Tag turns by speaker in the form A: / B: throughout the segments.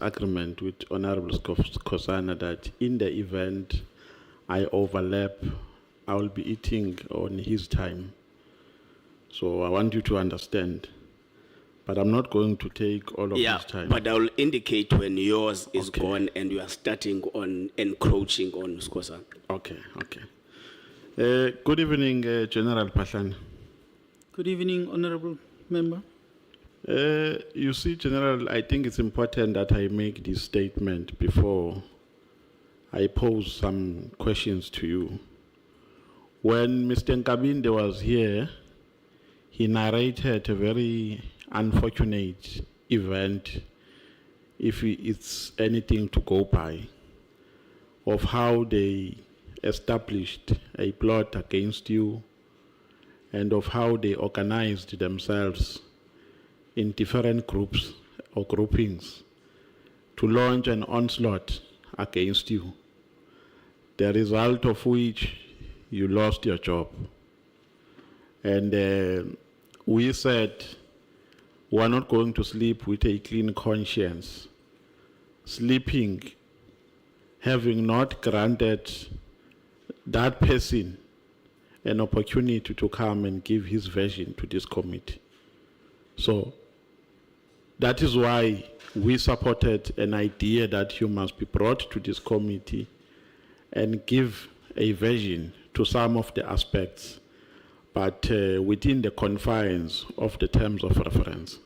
A: agreement with Honorable Kosana that in the event I overlap, I will be eating on his time. So I want you to understand. But I'm not going to take all of his time.
B: But I'll indicate when yours is
A: Okay.
B: gone and you are starting on encroaching on Skosan.
A: Okay, okay. Good evening, General Phahlane.
C: Good evening, Honorable Member.
A: You see, General, I think it's important that I make this statement before I pose some questions to you. When Mr. Nkabinde was here, he narrated a very unfortunate event, if it's anything to go by, of how they established a plot against you and of how they organized themselves in different groups or groupings to launch an onslaught against you, the result of which you lost your job. And we said we are not going to sleep with a clean conscience, sleeping having not granted that person an opportunity to come and give his version to this committee. So that is why we supported an idea that you must be brought to this committee and give a version to some of the aspects, but within the confines of the terms of reference.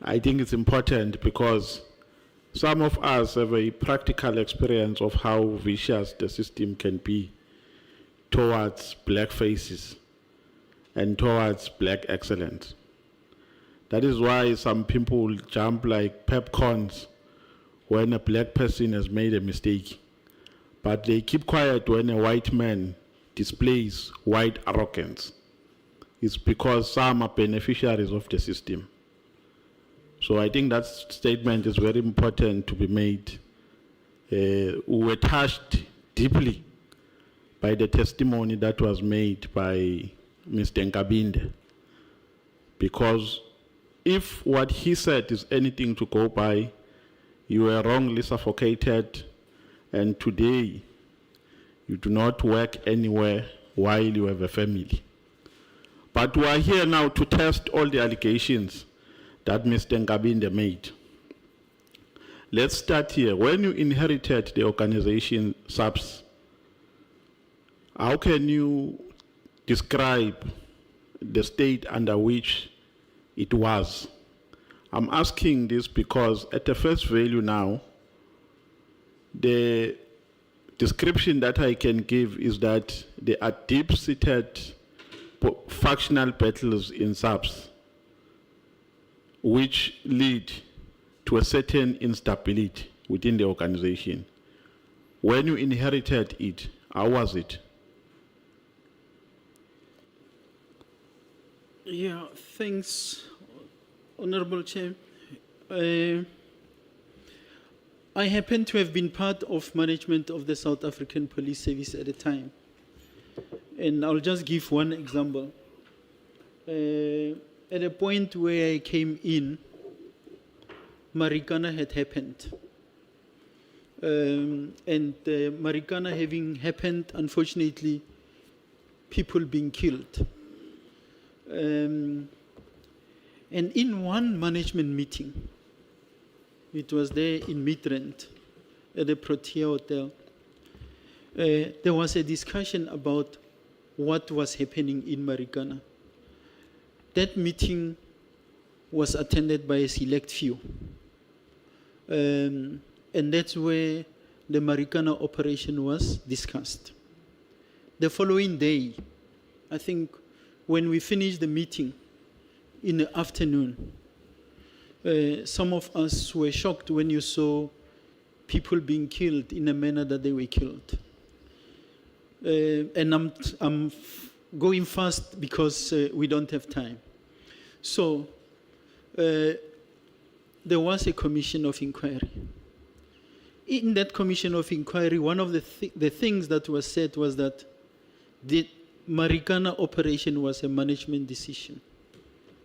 A: I think it's important because some of us have a practical experience of how vicious the system can be towards black faces and towards black excellence. That is why some people jump like pepcorns when a black person has made a mistake, but they keep quiet when a white man displays white arrogance. It's because some are beneficiaries of the system. So I think that statement is very important to be made. We were touched deeply by the testimony that was made by Mr. Nkabinde, because if what he said is anything to go by, you were wrongly suffocated, and today you do not work anywhere while you have a family. But we are here now to test all the allegations that Mr. Nkabinde made. Let's start here. When you inherited the organization SAPS, how can you describe the state under which it was? I'm asking this because at the first value now, the description that I can give is that there are deep-seated factional battles in SAPS which lead to a certain instability within the organization. When you inherited it, how was it?
C: Yeah, thanks, Honorable Chair. I happen to have been part of management of the South African Police Service at the time. And I'll just give one example. At a point where I came in, Marikana had happened. And Marikana having happened, unfortunately, people being killed. And in one management meeting, it was there in Midrand at the Protea Hotel, there was a discussion about what was happening in Marikana. That meeting was attended by a select few. And that's where the Marikana operation was discussed. The following day, I think when we finished the meeting in the afternoon, some of us were shocked when you saw people being killed in a manner that they were killed. And I'm going fast because we don't have time. So there was a commission of inquiry. In that commission of inquiry, one of the things that was said was that the Marikana operation was a management decision.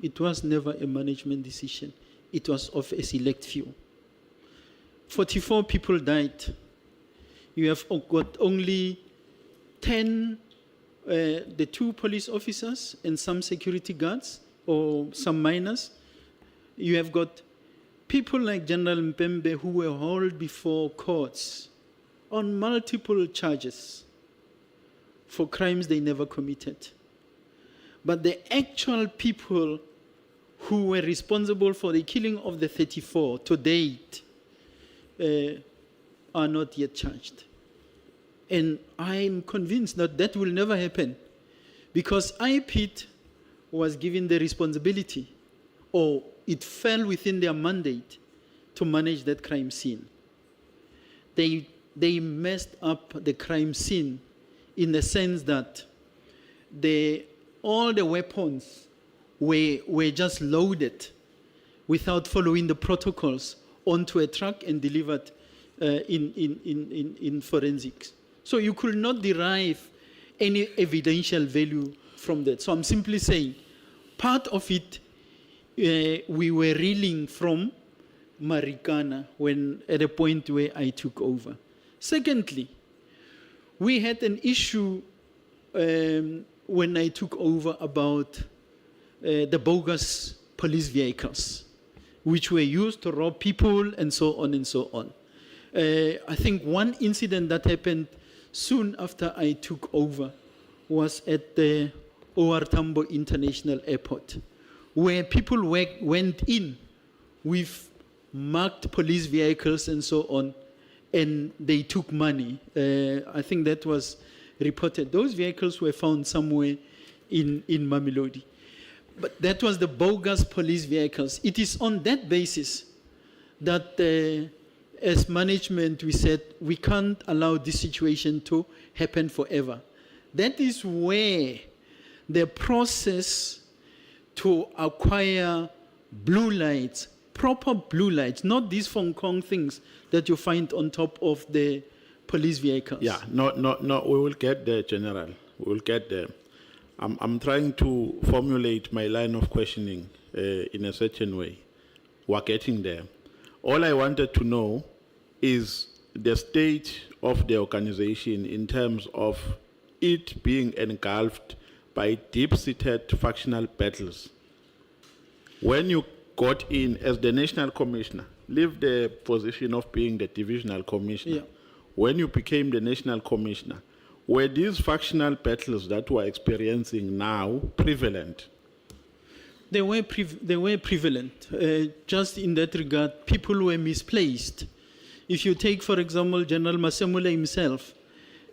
C: It was never a management decision. It was of a select few. 44 people died. You have got only 10, the 2 police officers and some security guards or some minors. You have got people like General Mpembe who were hauled before courts on multiple charges for crimes they never committed. But the actual people who were responsible for the killing of the 34 to date are not yet charged. And I'm convinced that that will never happen because IPIT was given the responsibility, or it fell within their mandate to manage that crime scene. They messed up the crime scene in the sense that all the weapons were just loaded without following the protocols onto a truck and delivered in forensics. So you could not derive any evidential value from that. So I'm simply saying, part of it, we were reeling from Marikana at a point where I took over. Secondly, we had an issue when I took over about the bogus police vehicles, which were used to rob people and so on and so on. I think one incident that happened soon after I took over was at the OR Tambo International Airport, where people went in with marked police vehicles and so on, and they took money. I think that was reported. Those vehicles were found somewhere in Mamelodi. But that was the bogus police vehicles. It is on that basis that as management we said we can't allow this situation to happen forever. That is where the process to acquire blue lights, proper blue lights, not these Hong Kong things that you find on top of the police vehicles.
A: Yeah, no, we will get there, General. We will get there. I'm trying to formulate my line of questioning in a certain way. We're getting there. All I wanted to know is the state of the organization in terms of it being engulfed by deep-seated factional battles. When you got in as the national commissioner, leave the position of being the divisional commissioner.
C: Yeah.
A: When you became the national commissioner, were these factional battles that we're experiencing now prevalent?
C: They were prevalent. Just in that regard, people were misplaced. If you take, for example, General Masemula himself,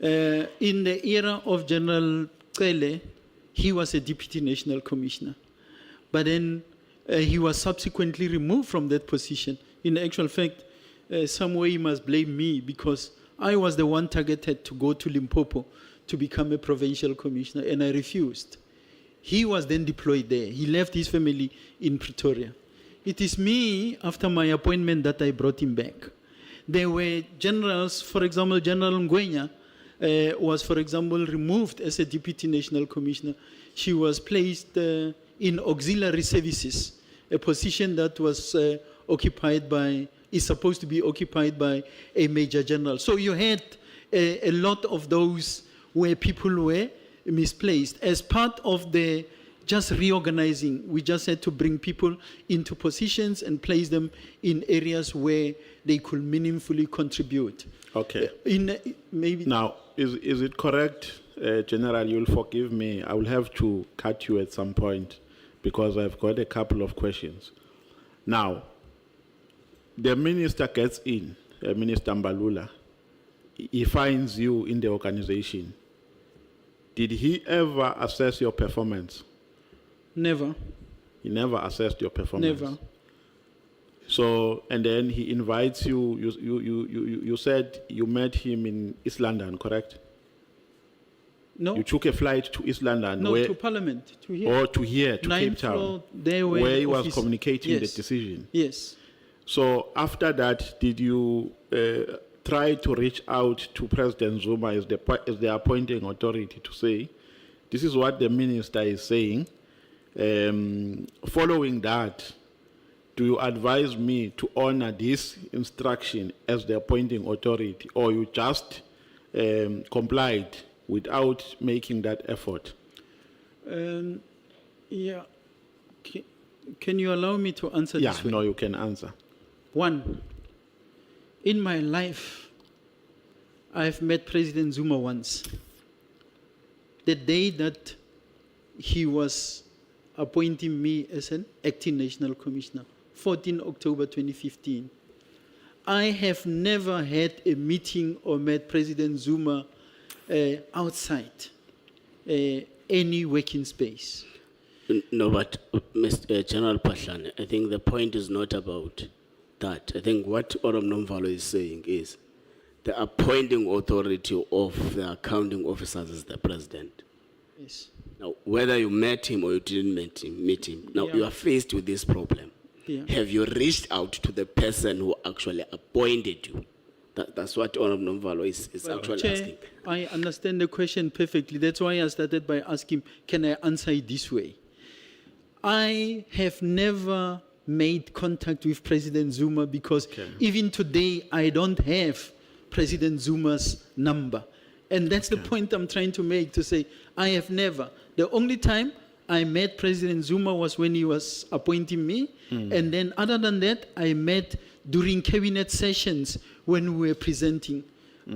C: in the era of General Cele, he was a deputy national commissioner. But then he was subsequently removed from that position. In actual fact, some way he must blame me because I was the one targeted to go to Limpopo to become a provincial commissioner, and I refused. He was then deployed there. He left his family in Pretoria. It is me, after my appointment, that I brought him back. There were generals, for example, General Ngwenya was, for example, removed as a deputy national commissioner. She was placed in auxiliary services, a position that was is supposed to be occupied by a major general. So you had a lot of those where people were misplaced. As part of the just reorganizing, we just had to bring people into positions and place them in areas where they could meaningfully contribute.
A: Okay.
C: Maybe
A: now, is it correct, General, you'll forgive me, I will have to cut you at some point because I've got a couple of questions. Now, the minister gets in, Minister Mbalula, he finds you in the organization. Did he ever assess your performance?
C: Never.
A: He never assessed your performance?
C: Never.
A: So, and then he invites you, you said you met him in East London, correct?
C: No.
A: You took a flight to East London?
C: No, to Parliament, to here.
A: Or to here, to Cape Town, where he was communicating the decision?
C: Yes.
A: So after that, did you try to reach out to President Zuma as the appointing authority to say, this is what the minister is saying? Following that, do you advise me to honor this instruction as the appointing authority, or you just complied without making that effort?
C: Yeah. Can you allow me to answer
A: Yeah,
C: this way?
A: no, you can answer.
C: One, in my life, I've met President Zuma once. The day that he was appointing me as an acting national commissioner, 14 October 2015. I have never had a meeting or met President Zuma outside any working space.
B: No, but Mr. General Phahlane, I think the point is not about that. I think what Nomvalo is saying is the appointing authority of the accounting officers is the president.
C: Yes.
B: Now, whether you met him or you didn't meet him, now
C: Yeah.
B: you are faced with this problem.
C: Yeah.
B: Have you reached out to the person who actually appointed you? That's what Nomvalo is actually
C: Chair,
B: asking.
C: I understand the question perfectly. That's why I started by asking, can I answer it this way? I have never made contact with President Zuma because even today I don't have President Zuma's number. And that's the point I'm trying to make, to say I have never. The only time I met President Zuma was when he was appointing me. And then other than that, I met during cabinet sessions when we were presenting.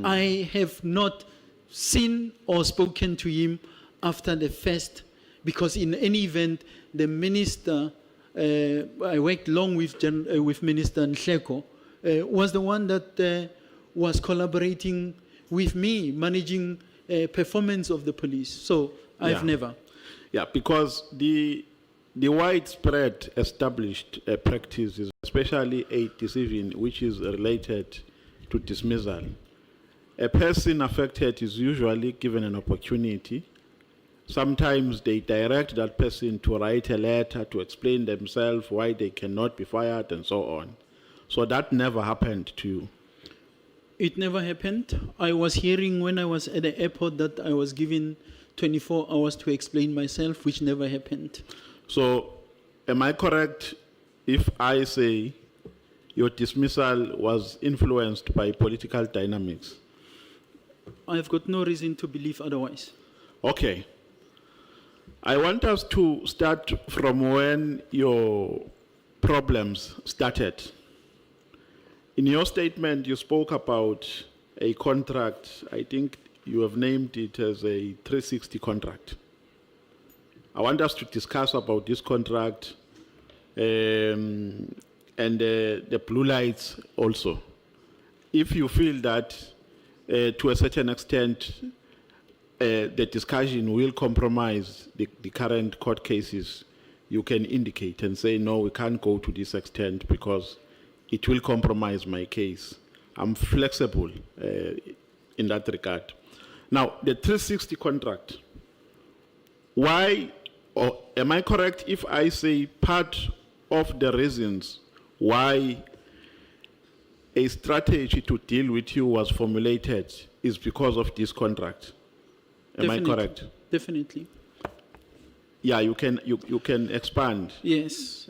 C: I have not seen or spoken to him after the first, because in any event, the minister, I worked long with Minister Nhleko, was the one that was collaborating with me, managing performance of the police. So I've never.
A: Yeah, because the widespread established practice is especially a decision which is related to dismissal. A person affected is usually given an opportunity. Sometimes they direct that person to write a letter to explain themselves why they cannot be fired and so on. So that never happened to you.
C: It never happened. I was hearing when I was at the airport that I was given 24 hours to explain myself, which never happened.
A: So am I correct if I say your dismissal was influenced by political dynamics?
C: I've got no reason to believe otherwise.
A: Okay. I want us to start from when your problems started. In your statement, you spoke about a contract. I think you have named it as a 360 contract. I want us to discuss about this contract and the blue lights also. If you feel that to a certain extent the discussion will compromise the current court cases, you can indicate and say, no, we can't go to this extent because it will compromise my case. I'm flexible in that regard. Now, the 360 contract, why, or am I correct if I say part of the reasons why a strategy to deal with you was formulated is because of this contract? Am I correct?
C: Definitely.
A: Yeah, you can expand.
C: Yes.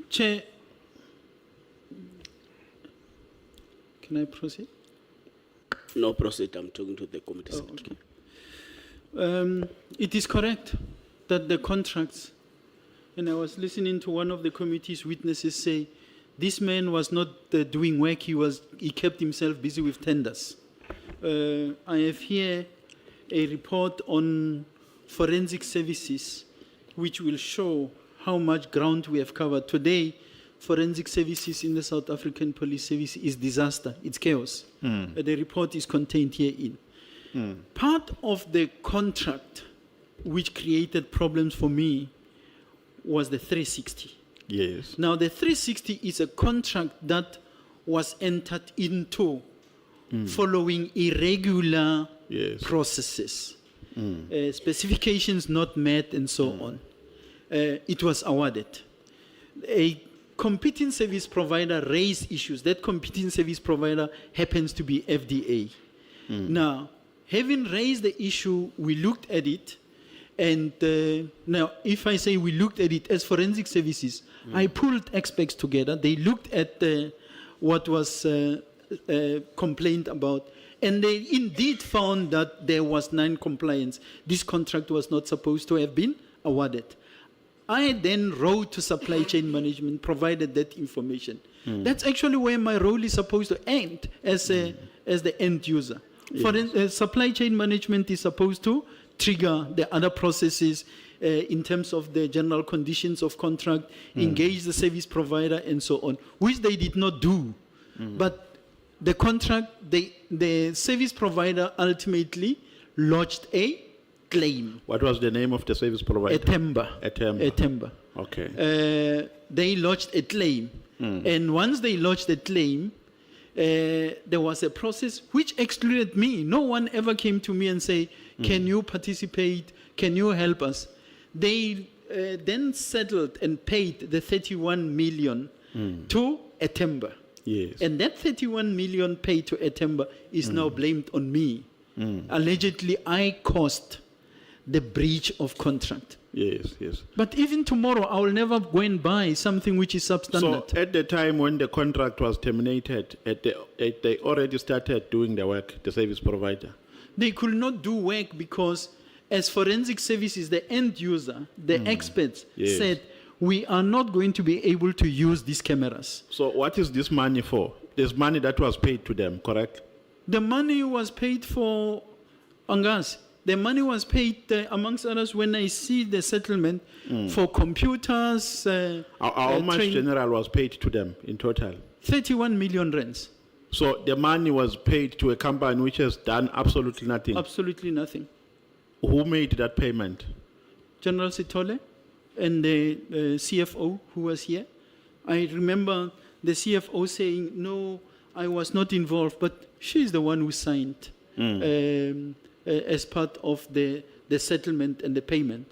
C: Chair, can I proceed?
B: No, proceed. I'm talking to the committee secretary.
C: Okay. It is correct that the contracts, and I was listening to one of the committee's witnesses say, this man was not doing work, he kept himself busy with tenders. I have here a report on forensic services, which will show how much ground we have covered. Today, forensic services in the South African Police Service is disaster, it's chaos. The report is contained herein. Part of the contract which created problems for me was the 360.
A: Yes.
C: Now, the 360 is a contract that was entered into following irregular processes, specifications not met, and so on. It was awarded. A competing service provider raised issues. That competing service provider happens to be FDA. Now, having raised the issue, we looked at it, and now, if I say we looked at it as forensic services, I pulled experts together. They looked at what was complained about, and they indeed found that there was non-compliance. This contract was not supposed to have been awarded. I then wrote to supply chain management, provided that information. That's actually where my role is supposed to end as the end user. For supply chain management is supposed to trigger the other processes in terms of the general conditions of contract, engage the service provider, and so on, which they did not do. But the contract, the service provider ultimately lodged a claim.
A: What was the name of the service provider?
C: Etemba.
A: Okay.
C: They lodged a claim. And once they lodged a claim, there was a process which excluded me. No one ever came to me and said, can you participate? Can you help us? They then settled and paid the 31 million to Etemba.
A: Yes.
C: And that 31 million paid to Etemba is now blamed on me. Allegedly, I caused the breach of contract.
A: Yes, yes.
C: But even tomorrow, I will never go and buy something which is substandard.
A: So at the time when the contract was terminated, they already started doing the work, the service provider.
C: They could not do work because as forensic services, the end user, the experts said, we are not going to be able to use these cameras.
A: So what is this money for? There's money that was paid to them, correct?
C: The money was paid for Angas. The money was paid, amongst others, when I see the settlement for computers.
A: How much general was paid to them in total?
C: 31 million rands.
A: So the money was paid to a company which has done absolutely nothing.
C: Absolutely nothing.
A: Who made that payment?
C: General Sitole and the CFO who was here. I remember the CFO saying, no, I was not involved, but she's the one who signed as part of the settlement and the payment.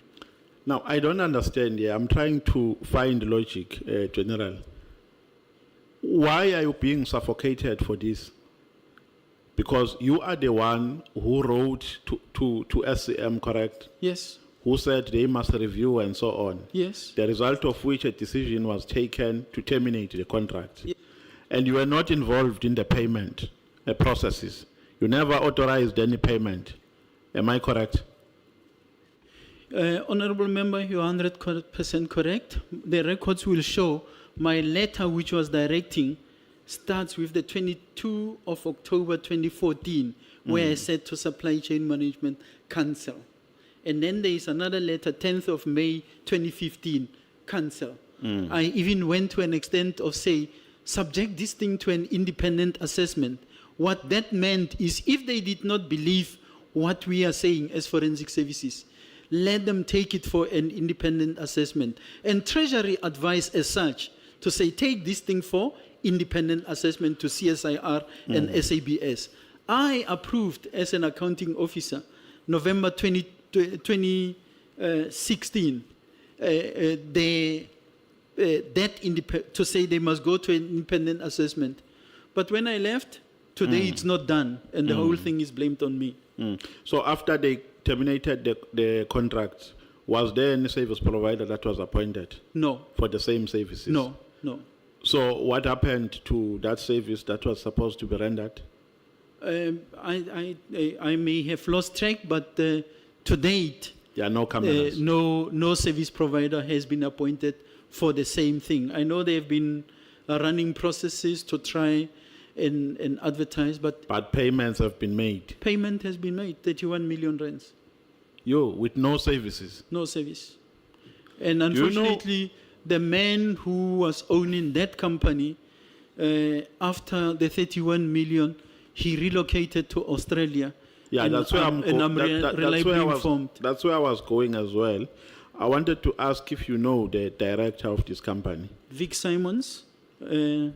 A: Now, I don't understand here. I'm trying to find logic, General. Why are you being suffocated for this? Because you are the one who wrote to SCM, correct?
C: Yes.
A: Who said they must review and so on.
C: Yes.
A: The result of which a decision was taken to terminate the contract.
C: Yes.
A: And you were not involved in the payment processes. You never authorized any payment. Am I correct?
C: Honorable Member, you're 100% correct. The records will show my letter, which was directing, starts with the 22 of October 2014, where I said to supply chain management, cancel. And then there is another letter, 10th of May 2015, cancel. I even went to an extent of say, subject this thing to an independent assessment. What that meant is if they did not believe what we are saying as forensic services, let them take it for an independent assessment. And Treasury advised as such to say, take this thing for independent assessment to CSIR and SABS. I approved as an accounting officer, November 2016, to say they must go to an independent assessment. But when I left, today it's not done, and the whole thing is blamed on me.
A: So after they terminated the contract, was there any service provider that was appointed?
C: No.
A: For the same services?
C: No.
A: So what happened to that service that was supposed to be rendered?
C: I may have lost track, but to date,
A: no cameras.
C: No service provider has been appointed for the same thing. I know they have been running processes to try and advertise, but
A: payments have been made.
C: Payment has been made, 31 million rands.
A: With no services?
C: No service. And unfortunately, the man who was owning that company, after the 31 million, he relocated to Australia.
A: Yeah, that's where I'm
C: informed.
A: That's where I was going as well. I wanted to ask if you know the director of this company.
C: Vic Simons, who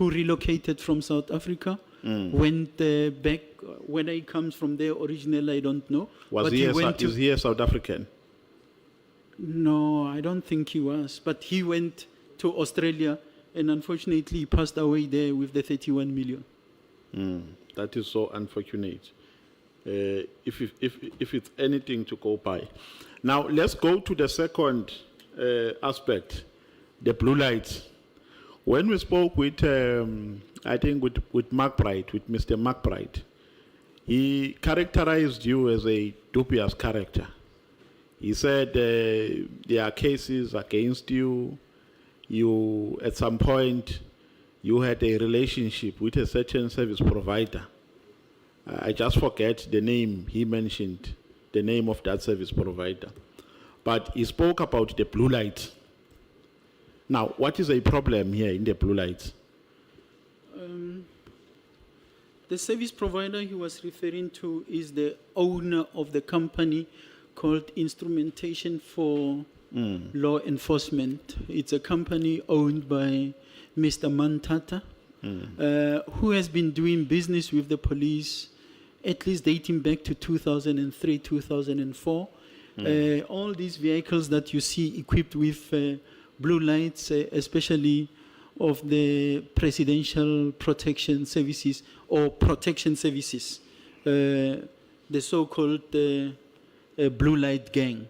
C: relocated from South Africa, went back. Whether he comes from there originally, I don't know.
A: Is he a South African?
C: No, I don't think he was. But he went to Australia, and unfortunately, he passed away there with the 31 million.
A: That is so unfortunate. If it's anything to go by. Now, let's go to the second aspect, the blue lights. When we spoke with, I think with McBride, with Mr. McBride, he characterized you as a dubious character. He said there are cases against you. You, at some point, you had a relationship with a certain service provider. I just forget the name he mentioned, the name of that service provider. But he spoke about the blue lights. Now, what is a problem here in the blue lights?
C: The service provider he was referring to is the owner of the company called Instrumentation for Law Enforcement. It's a company owned by Mr. Mantata, who has been doing business with the police at least dating back to 2003, 2004. All these vehicles that you see equipped with blue lights, especially of the Presidential Protection Services or Protection Services, the so-called blue light gang,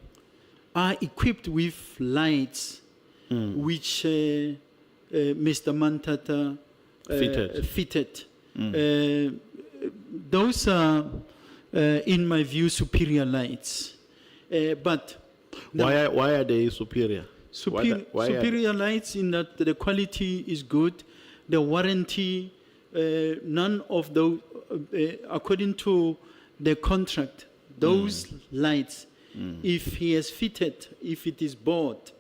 C: are equipped with lights which Mr. Mantata fitted. Those are, in my view, superior lights. But
A: why are they superior?
C: Superior lights in that the quality is good, the warranty, none of those, according to the contract, those lights, if he has fitted, if it is bought,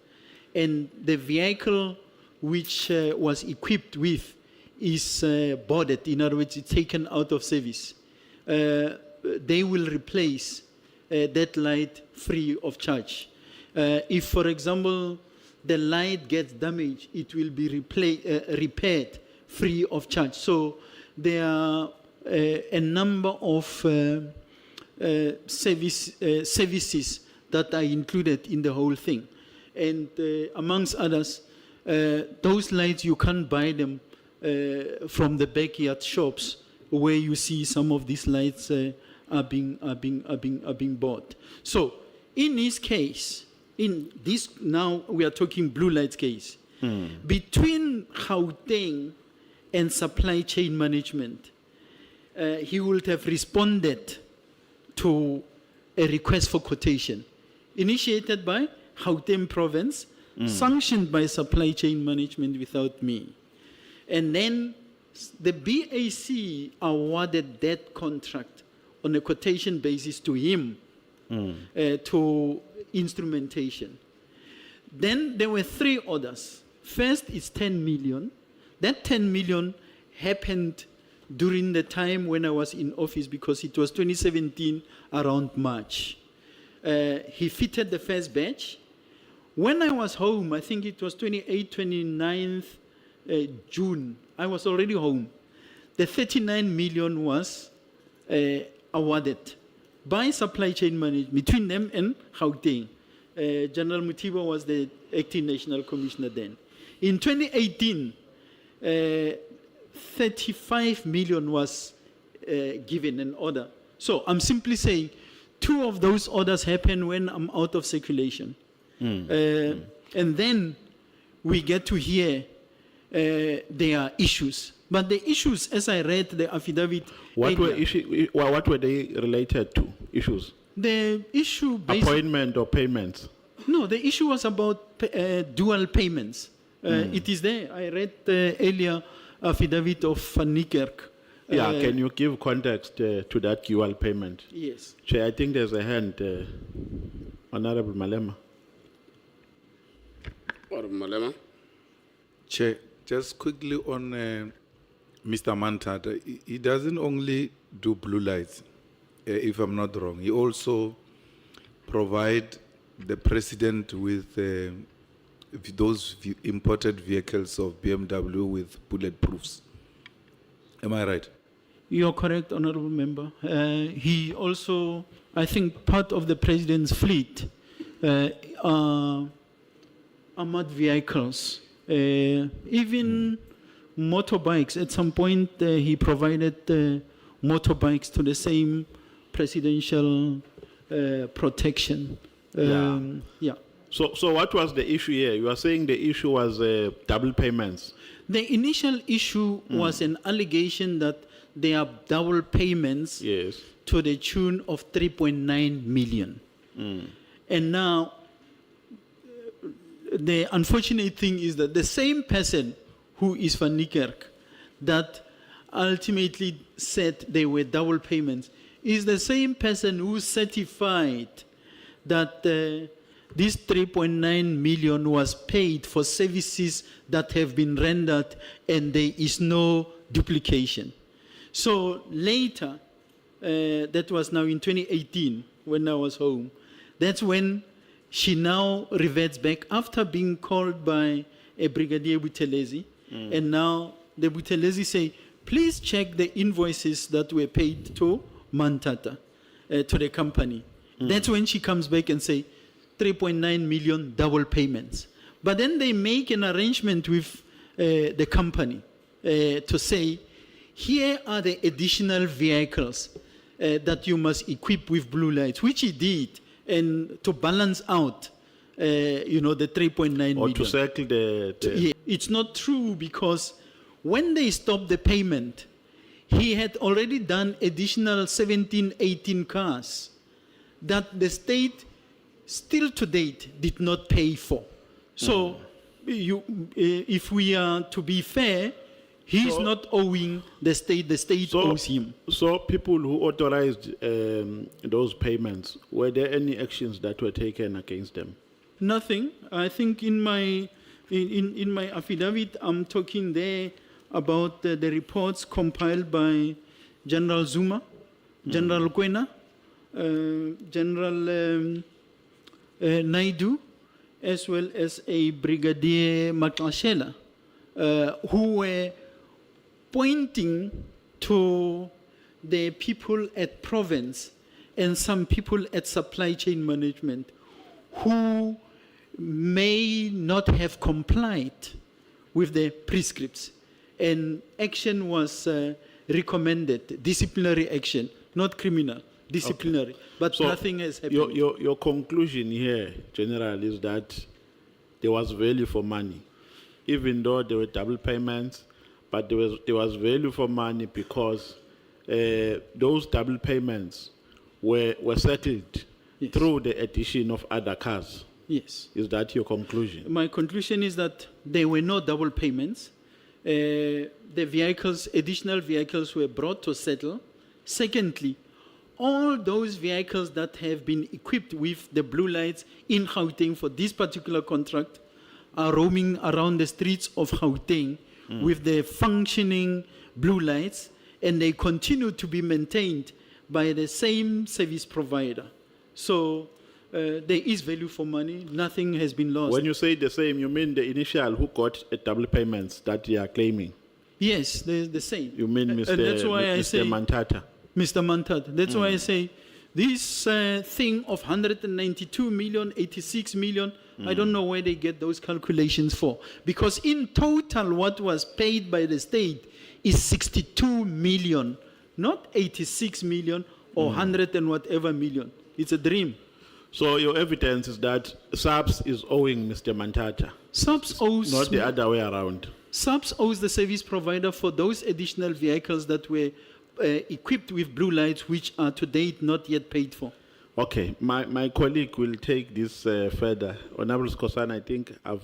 C: and the vehicle which was equipped with is boarded, in other words, it's taken out of service, they will replace that light free of charge. If, for example, the light gets damaged, it will be repaired free of charge. So there are a number of services that are included in the whole thing. And amongst others, those lights, you can't buy them from the backyard shops where you see some of these lights are being bought. So in this case, in this, now we are talking blue lights case, between Gauteng and supply chain management, he would have responded to a request for quotation initiated by Gauteng province, sanctioned by supply chain management without me. And then the BAC awarded that contract on a quotation basis to him, to instrumentation. Then there were three orders. First is 10 million. That 10 million happened during the time when I was in office because it was 2017 around March. He fitted the first batch. When I was home, I think it was 29th June, I was already home. The 39 million was awarded by supply chain management, between them and Gauteng. General Mutiba was the acting national commissioner then. In 2018, 35 million was given an order. So I'm simply saying, two of those orders happen when I'm out of circulation. And then we get to hear there are issues. But the issues, as I read the affidavit...
A: What were they related to, issues?
C: The issue...
A: Appointment or payments?
C: No, the issue was about dual payments. It is there. I read the earlier affidavit of Van Niekerk.
A: Yeah, can you give context to that dual payment?
C: Yes.
A: Chair, I think there's a hand. Honorable Malema.
B: Honorable Malema.
D: Chair, just quickly on Mr. Mantata, he doesn't only do blue lights, if I'm not wrong. He also provide the president with those imported vehicles of BMW with bulletproofs. Am I right?
C: You're correct, Honorable Member. He also, I think, part of the president's fleet are armored vehicles. Even motorbikes. At some point, he provided motorbikes to the same presidential protection. Yeah.
A: So what was the issue here? You are saying the issue was double payments.
C: The initial issue was an allegation that there are double payments
A: Yes.
C: to the tune of 3.9 million. And now, the unfortunate thing is that the same person who is Van Niekerk that ultimately said they were double payments is the same person who certified that this 3.9 million was paid for services that have been rendered and there is no duplication. So later, that was now in 2018 when I was home, that's when she now reverts back after being called by a Brigadier Buthelezi. And now the Buthelezi say, please check the invoices that were paid to Mantata, to the company. That's when she comes back and say, 3.9 million double payments. But then they make an arrangement with the company to say, here are the additional vehicles that you must equip with blue lights, which he did, and to balance out, the 3.9 million.
A: Or to circle the
C: Yeah, it's not true because when they stopped the payment, he had already done additional 17, 18 cars that the state still to date did not pay for. So if we are to be fair, he's not owing the state owes him.
A: So people who authorized those payments, were there any actions that were taken against them?
C: Nothing. I think in my affidavit, I'm talking there about the reports compiled by General Zuma, General Kwena, General Naidu, as well as a Brigadier Makashela, who were pointing to the people at province and some people at supply chain management who may not have complied with the prescripts. And action was recommended, disciplinary action, not criminal, disciplinary. But
A: So
C: nothing has happened.
A: Your conclusion here, General, is that there was value for money, even though there were double payments, but there was value for money because those double payments were settled
C: Yes.
A: through the addition of other cars.
C: Yes.
A: Is that your conclusion?
C: My conclusion is that there were no double payments. The vehicles, additional vehicles were brought to settle. Secondly, all those vehicles that have been equipped with the blue lights in Gauteng for this particular contract are roaming around the streets of Gauteng with the functioning blue lights, and they continue to be maintained by the same service provider. So there is value for money. Nothing has been lost.
A: When you say the same, you mean the initial who got double payments that you are claiming?
C: Yes, the same.
A: You mean
C: And
A: Mr.
C: that's why I
A: Mr.
C: say,
A: Mantata?
C: Mr. Mantad, that's why I say this thing of 192 million, 86 million, I don't know where they get those calculations for. Because in total, what was paid by the state is 62 million, not 86 million or 100 and whatever million. It's a dream.
A: So your evidence is that SAPS is owing Mr. Mantata,
C: SAPS owes,
A: not the other way around.
C: SAPS owes the service provider for those additional vehicles that were equipped with blue lights, which are to date not yet paid for.
A: Okay, my colleague will take this further. Honorable Skosana, I think I've